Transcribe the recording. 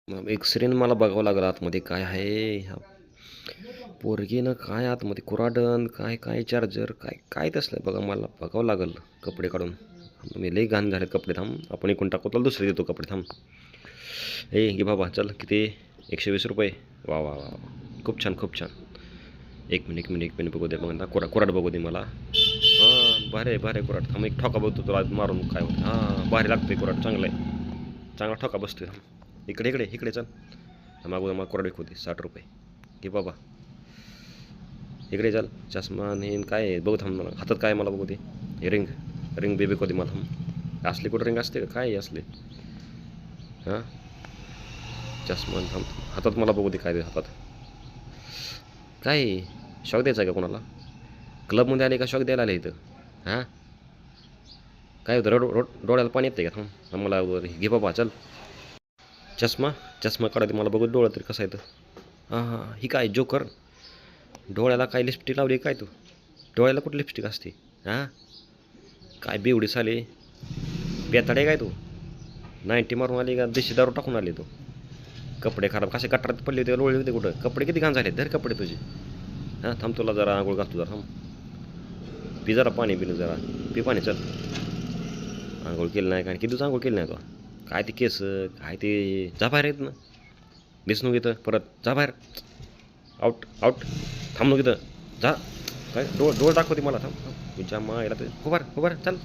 मग एक्सरेनं मला बघावं लागलं आतमध्ये काय आहे ह्या पोरगीनं काय आतमध्ये कुऱ्हाडन काय काय चार्जर काय काय तसलं बघा मला बघावं लागल कपडे काढून. मी लई घाण झाले कपडे थांब आपण एकूण टाकू तुला दुसरे देतो कपडे थांब. ए घे बाबा चल किती 120 रुपये. वा वा वा खूप छान खूप छान. एक मिनिट बघू दे बघा कुऱ्हाड बघू दे मला. हां भारी आहे कुऱ्हाड थांब एक ठोका बघतो तुला मारून काय होतं. हां भारी लागतोय कुऱ्हाड चांगला आहे चांगला ठोका बसतोय. इकडे चल मागू मला कुऱ्हाड विकू दे 60 रुपये. घे बाबा इकडे चल चष्मा आणि काय आहे बघू थांब मला हातात काय मला बघू दे. हे रिंग बेबी कधी मला थांब असली कुठं रिंग असते का काय असले. हां चष्मा थांब हातात मला बघू दे काय दे हातात काय शॉक द्यायचा आहे का कोणाला क्लबमध्ये आले का शॉक द्यायला आले इथं. हां काय होतं डोळ्याला पाणी येतं का थांब मला घे बाबा चल. चष्मा काढा मला बघू डोळा तरी कसा येतं. हां ही काय जोकर डोळ्याला काय लिपस्टिक लावली काय तू डोळ्याला कुठं लिपस्टिक असते. हां काय बेवडी साले बेताडे काय तू 90 मारून आली का देशी दारू टाकून आले तू. कपडे खराब कसे कटरात पडले होते लोळले होते कुठं कपडे किती घाण झाले धर कपडे तुझे. हां थांब तुला जरा आंघोळ घालतो जरा थांब पी जरा पाणी पिणं जरा पी पाणी चल. आंघोळ केलं नाही काय किती दिवस आंघोळ केलं नाही तो काय ते केस काय ते जा बाहेर येत ना दिसणू इथं परत जा बाहेर आउट थांब नको इथं जा काय डोळ दाखवते मला थांब तुझ्या मायला ते उभार चल